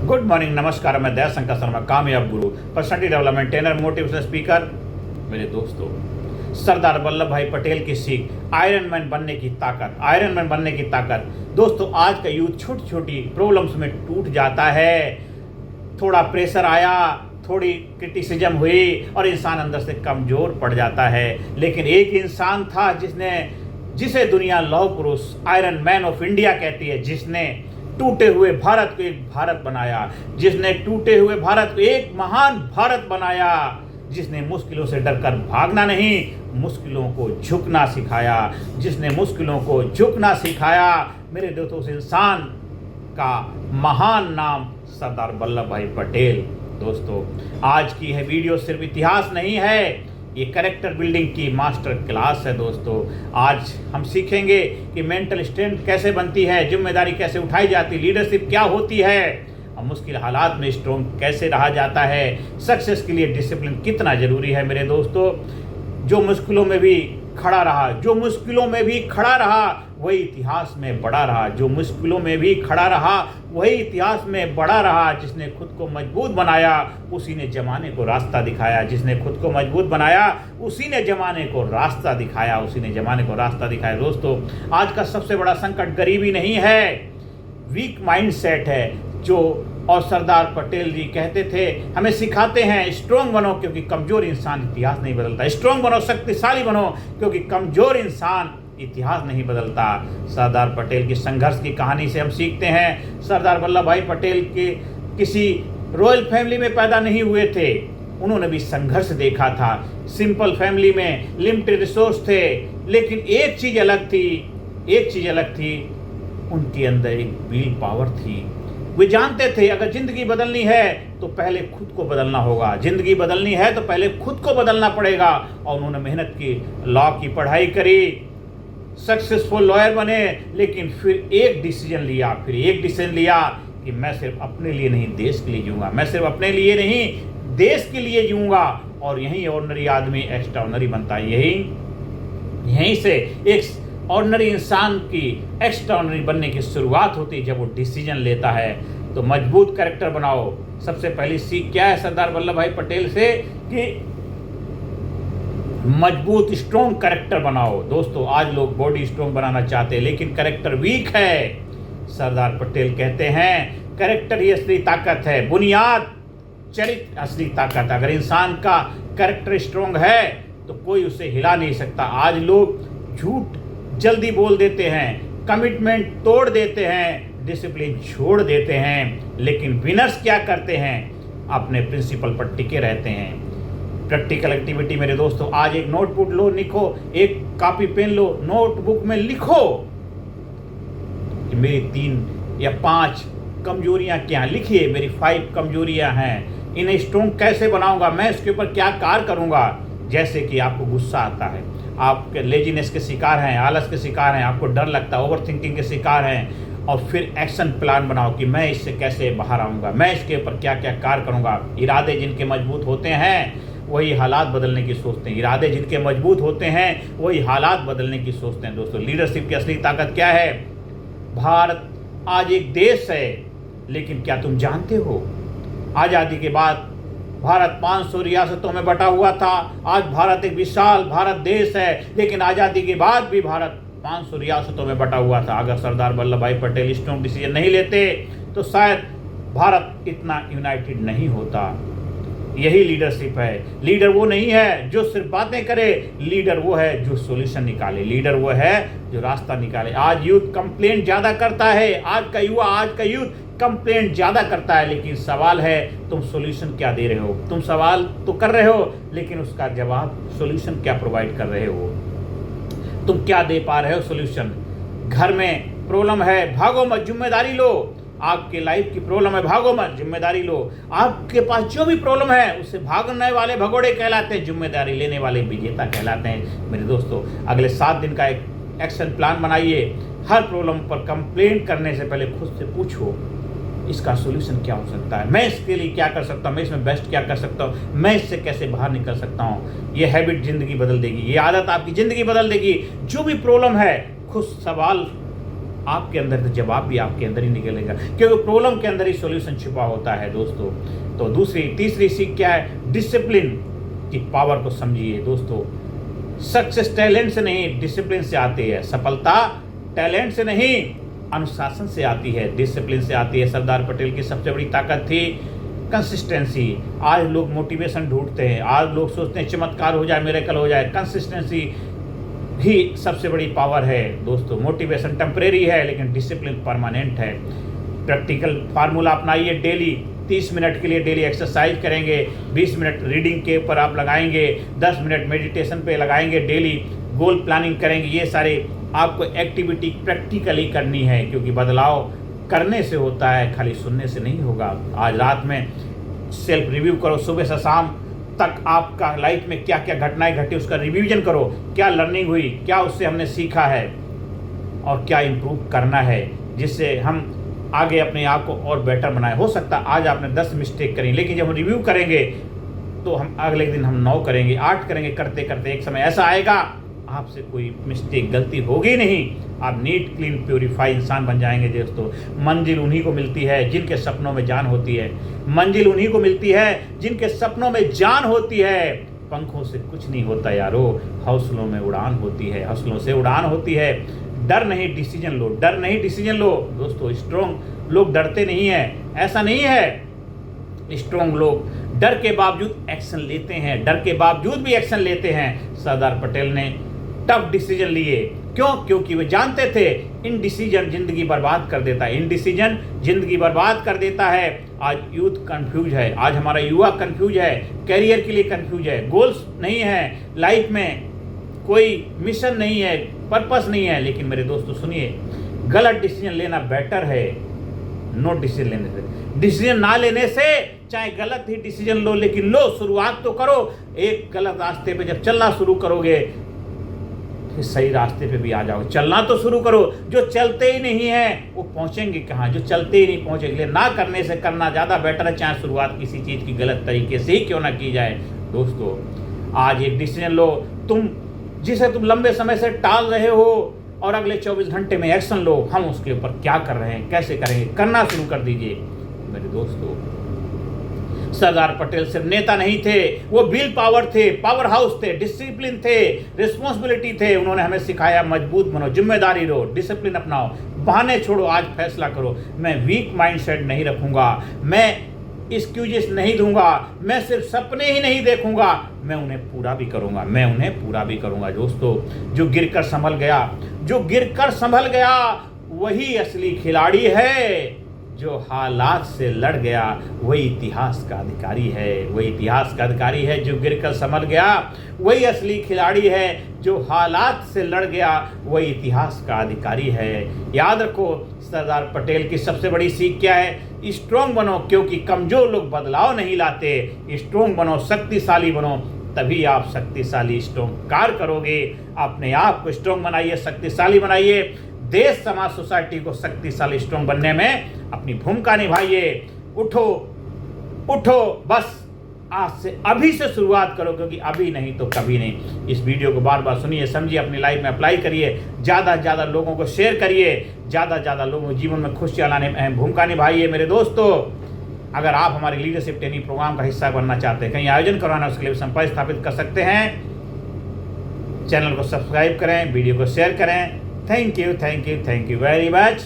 Good morning, नमस्कार। मैं दयाशंकर शर्मा, कामयाब गुरु, personality development trainer, motivational speaker. मेरे दोस्तों, सरदार वल्लभ भाई पटेल की सीख, आयरन मैन बनने की ताकत, आयरन मैन बनने की ताकत। दोस्तों, आज का यूथ छोटी छोटी प्रॉब्लम्स में टूट जाता है। थोड़ा प्रेशर आया, थोड़ी क्रिटिसिज्म हुई और इंसान अंदर से कमजोर पड़ जाता है। लेकिन एक इंसान था जिसे दुनिया लौह पुरुष, आयरन मैन ऑफ इंडिया कहती है, जिसने टूटे हुए भारत को एक भारत बनाया, जिसने टूटे हुए भारत को एक महान भारत बनाया, जिसने मुश्किलों से डरकर भागना नहीं, मुश्किलों को झुकना सिखाया, जिसने मुश्किलों को झुकना सिखाया। मेरे दोस्तों, उस इंसान का महान नाम सरदार वल्लभ भाई पटेल। दोस्तों, आज की यह वीडियो सिर्फ इतिहास नहीं है, ये कैरेक्टर बिल्डिंग की मास्टर क्लास है। दोस्तों, आज हम सीखेंगे कि मेंटल स्ट्रेंथ कैसे बनती है, जिम्मेदारी कैसे उठाई जाती है, लीडरशिप क्या होती है, और मुश्किल हालात में स्ट्रॉन्ग कैसे रहा जाता है, सक्सेस के लिए डिसिप्लिन कितना जरूरी है। मेरे दोस्तों, जो मुश्किलों में भी खड़ा रहा, जो मुश्किलों में भी खड़ा रहा, वही इतिहास में बड़ा रहा। जो मुश्किलों में भी खड़ा रहा, वही इतिहास में बड़ा रहा। जिसने खुद को मजबूत बनाया, उसी ने जमाने को रास्ता दिखाया। जिसने खुद को मजबूत बनाया, उसी ने जमाने को रास्ता दिखाया, उसी ने जमाने को रास्ता दिखाया। दोस्तों, आज का सबसे बड़ा संकट गरीबी नहीं है, वीक माइंडसेट है। और सरदार पटेल जी कहते थे, हमें सिखाते हैं, स्ट्रॉन्ग बनो क्योंकि कमजोर इंसान इतिहास नहीं बदलता। स्ट्रॉन्ग बनो, शक्तिशाली बनो क्योंकि कमजोर इंसान इतिहास नहीं बदलता। सरदार पटेल की संघर्ष की कहानी से हम सीखते हैं। सरदार वल्लभ भाई पटेल के किसी रॉयल फैमिली में पैदा नहीं हुए थे, उन्होंने भी संघर्ष देखा था। सिंपल फैमिली में लिमिटेड रिसोर्स थे, लेकिन एक चीज अलग थी, उनके अंदर एक विल पावर थी। वे जानते थे, अगर जिंदगी बदलनी है तो पहले खुद को बदलना होगा, जिंदगी बदलनी है तो पहले खुद को बदलना पड़ेगा। और उन्होंने मेहनत की, लॉ की पढ़ाई करी, सक्सेसफुल लॉयर बने, लेकिन फिर एक डिसीजन लिया कि मैं सिर्फ अपने लिए नहीं, देश के लिए जीऊंगा। मैं सिर्फ अपने लिए नहीं, देश के लिए जीऊंगा। और यही ऑर्डिनरी आदमी एक्स्ट्राऑर्डिनरी बनता है। यहीं से एक ऑर्डिनरी इंसान की एक्स्ट्राऑर्डिनरी बनने की शुरुआत होती है, जब वो डिसीजन लेता है। तो मजबूत कैरेक्टर बनाओ। सबसे पहली सीख क्या है सरदार वल्लभ भाई पटेल से, कि मजबूत स्ट्रॉन्ग कैरेक्टर बनाओ। दोस्तों, आज लोग बॉडी स्ट्रॉन्ग बनाना चाहते हैं, लेकिन कैरेक्टर वीक है। सरदार पटेल कहते हैं, कैरेक्टर ही असली ताकत है, बुनियाद चरित्र असली ताकत। अगर इंसान का कैरेक्टर स्ट्रॉन्ग है तो कोई उसे हिला नहीं सकता। आज लोग झूठ जल्दी बोल देते हैं, कमिटमेंट तोड़ देते हैं, डिसिप्लिन छोड़ देते हैं, लेकिन विनर्स क्या करते हैं, अपने प्रिंसिपल पर टिके रहते हैं। प्रैक्टिकल एक्टिविटी मेरे दोस्तों, आज एक नोटबुक लो, लिखो, एक कॉपी पेन लो, नोटबुक में लिखो कि मेरी 3 या 5 कमजोरियां क्या हैं। लिखिए, मेरी 5 कमजोरियां हैं, इन्हें स्ट्रॉन्ग कैसे बनाऊंगा, मैं इसके ऊपर क्या कार्य करूंगा। जैसे कि आपको गुस्सा आता है, आप लेजीनेस के शिकार हैं, आलस के शिकार हैं, आपको डर लगता है, ओवर थिंकिंग के शिकार हैं, और फिर एक्शन प्लान बनाओ कि मैं इससे कैसे बाहर आऊँगा, मैं इसके ऊपर क्या क्या कार्य करूँगा। इरादे जिनके मजबूत होते हैं वही हालात बदलने की सोचते हैं। इरादे जिनके मजबूत होते हैं वही हालात बदलने की सोचते हैं। दोस्तों, लीडरशिप की असली ताकत क्या है? भारत आज एक देश है, लेकिन क्या तुम जानते हो, आज़ादी के बाद भारत 500 रियासतों में बटा हुआ था। आज भारत एक विशाल भारत देश है, लेकिन आज़ादी के बाद भी भारत 500 रियासतों में बटा हुआ था। अगर सरदार वल्लभ भाई पटेल स्ट्रॉन्ग डिसीजन नहीं लेते तो शायद भारत इतना यूनाइटेड नहीं होता। यही लीडरशिप है। लीडर वो नहीं है जो सिर्फ बातें करे, लीडर वो है जो सॉल्यूशन निकाले, लीडर वो है जो रास्ता निकाले। आज यूथ कंप्लेंट ज़्यादा करता है, आज का यूथ कंप्लेंट ज़्यादा करता है, लेकिन सवाल है तुम सॉल्यूशन क्या दे रहे हो। तुम सवाल तो कर रहे हो, लेकिन उसका जवाब, सॉल्यूशन क्या प्रोवाइड कर रहे हो, तुम क्या दे पा रहे हो सॉल्यूशन। घर में प्रॉब्लम है, भागो मत, जिम्मेदारी लो। आपके लाइफ की प्रॉब्लम है, भागो मत, जिम्मेदारी लो। आपके पास जो भी प्रॉब्लम है उससे भागने वाले भगोड़े कहलाते हैं, जिम्मेदारी लेने वाले विजेता कहलाते हैं। मेरे दोस्तों, अगले 7 दिन का एक एक्शन प्लान बनाइए। हर प्रॉब्लम पर कंप्लेंट करने से पहले खुद से पूछो, इसका सॉल्यूशन क्या हो सकता है, मैं इसके लिए क्या कर सकता हूँ, मैं इसमें बेस्ट क्या कर सकता हूँ, मैं इससे कैसे बाहर निकल सकता हूँ। ये हैबिट जिंदगी बदल देगी, ये आदत आपकी जिंदगी बदल देगी। जो भी प्रॉब्लम है, खुद सवाल आपके अंदर, तो जवाब भी आपके अंदर ही निकलेगा, क्योंकि प्रॉब्लम के अंदर ही सॉल्यूशन छुपा होता है दोस्तों। तो तीसरी सीख क्या है? डिसिप्लिन की पावर को समझिए दोस्तों। सक्सेस टैलेंट से नहीं, डिसिप्लिन से आती है। सफलता टैलेंट से नहीं, अनुशासन से आती है, डिसिप्लिन से आती है। सरदार पटेल की सबसे बड़ी ताकत थी कंसिस्टेंसी। आज लोग मोटिवेशन ढूंढते हैं, आज लोग सोचते हैं चमत्कार हो जाए, मिरेकल हो जाए। कंसिस्टेंसी ही सबसे बड़ी पावर है दोस्तों। मोटिवेशन टेम्परेरी है, लेकिन डिसिप्लिन परमानेंट है। प्रैक्टिकल फार्मूला अपनाइए। डेली 30 मिनट के लिए डेली एक्सरसाइज करेंगे, 20 मिनट रीडिंग के ऊपर आप लगाएंगे, 10 मिनट मेडिटेशन पे लगाएंगे, डेली गोल प्लानिंग करेंगे। ये सारे आपको एक्टिविटी प्रैक्टिकली करनी है, क्योंकि बदलाव करने से होता है, खाली सुनने से नहीं होगा। आज रात में सेल्फ रिव्यू करो, सुबह से शाम तक आपका लाइफ में क्या क्या घटनाएं घटी उसका रिवीजन करो। क्या लर्निंग हुई, क्या उससे हमने सीखा है और क्या इम्प्रूव करना है, जिससे हम आगे अपने आप को और बेटर बनाए। हो सकता है आज आपने 10 मिस्टेक करी, लेकिन जब हम रिव्यू करेंगे तो हम अगले दिन हम 9 करेंगे, 8 करेंगे। करते करते एक समय ऐसा आएगा आपसे कोई मिस्टेक गलती होगी नहीं, आप नीट क्लीन प्योरीफाई इंसान बन जाएंगे दोस्तों। मंजिल उन्हीं को मिलती है जिनके सपनों में जान होती है। मंजिल उन्हीं को मिलती है जिनके सपनों में जान होती है। पंखों से कुछ नहीं होता यारो, हौसलों में उड़ान होती है, हौसलों से उड़ान होती है। डर नहीं, डिसीजन लो। डर नहीं, डिसीजन लो दोस्तों। स्ट्रॉन्ग लोग डरते नहीं है, ऐसा नहीं है। स्ट्रॉन्ग लोग डर के बावजूद एक्शन लेते हैं, डर के बावजूद भी एक्शन लेते हैं। सरदार पटेल ने टफ डिसीजन लिए। क्यों? क्योंकि वे जानते थे इनडिसीजन जिंदगी बर्बाद कर देता है। इनडिसीजन जिंदगी बर्बाद कर देता है। आज यूथ कंफ्यूज है, आज हमारा युवा कंफ्यूज है, कैरियर के लिए कंफ्यूज है, गोल्स नहीं है, लाइफ में कोई मिशन नहीं है, पर्पस नहीं है। लेकिन मेरे दोस्तों सुनिए, गलत डिसीजन लेना बेटर है नो डिसीजन लेने से। डिसीजन ना लेने से चाहे गलत ही डिसीजन लो, लेकिन लो, शुरुआत तो करो। एक गलत रास्ते पे जब चलना शुरू करोगे फिर सही रास्ते पे भी आ जाओ। चलना तो शुरू करो। जो चलते ही नहीं है वो पहुंचेंगे कहाँ? जो चलते ही नहीं पहुंचेंगे। ना करने से करना ज़्यादा बेटर है, चाहे शुरुआत किसी चीज़ की गलत तरीके से ही क्यों ना की जाए। दोस्तों आज एक डिसीजन लो, जिसे तुम लंबे समय से टाल रहे हो, और अगले 24 घंटे में एक्शन लो। हम उसके ऊपर क्या कर रहे हैं, कैसे करेंगे, करना शुरू कर दीजिए। मेरे दोस्तों सरदार पटेल सिर्फ नेता नहीं थे, वो विल पावर थे, पावर हाउस थे, डिसिप्लिन थे, रिस्पॉन्सिबिलिटी थे। उन्होंने हमें सिखाया मजबूत बनो, जिम्मेदारी लो, डिसिप्लिन अपनाओ, बहाने छोड़ो, आज फैसला करो। मैं वीक माइंडसेट नहीं रखूंगा, मैं एक्सक्यूजेस नहीं दूंगा, मैं सिर्फ सपने ही नहीं देखूंगा, मैं उन्हें पूरा भी करूंगा, मैं उन्हें पूरा भी करूंगा। दोस्तों जो गिरकर संभल गया, जो गिरकर संभल गया वही असली खिलाड़ी है। जो हालात से लड़ गया वही इतिहास का अधिकारी है, वही इतिहास का अधिकारी है। जो गिरकर संभल गया वही असली खिलाड़ी है। जो हालात से लड़ गया वही इतिहास का अधिकारी है। याद रखो, सरदार पटेल की सबसे बड़ी सीख क्या है? स्ट्रॉन्ग बनो, क्योंकि कमजोर लोग बदलाव नहीं लाते। स्ट्रॉन्ग बनो, शक्तिशाली बनो, तभी आप शक्तिशाली स्ट्रॉन्ग कार्य करोगे। अपने आप को स्ट्रॉन्ग बनाइए, शक्तिशाली बनाइए। देश, समाज, सोसाइटी को शक्तिशाली स्ट्रॉन्ग बनने में अपनी भूमिका निभाइए। उठो उठो, बस आज से, अभी से शुरुआत करो, क्योंकि अभी नहीं तो कभी नहीं। इस वीडियो को बार बार सुनिए, समझिए, अपनी लाइफ में अप्लाई करिए, ज़्यादा से ज़्यादा लोगों को शेयर करिए, ज़्यादा से ज़्यादा लोगों के जीवन में खुशियाँ लाने में अहम भूमिका निभाइए। मेरे दोस्तों अगर आप हमारे लीडरशिप ट्रेनिंग प्रोग्राम का हिस्सा बनना चाहते हैं, कहीं आयोजन करवाना, उसके लिए संपर्क स्थापित कर सकते हैं। चैनल को सब्सक्राइब करें, वीडियो को शेयर करें। Thank you very much.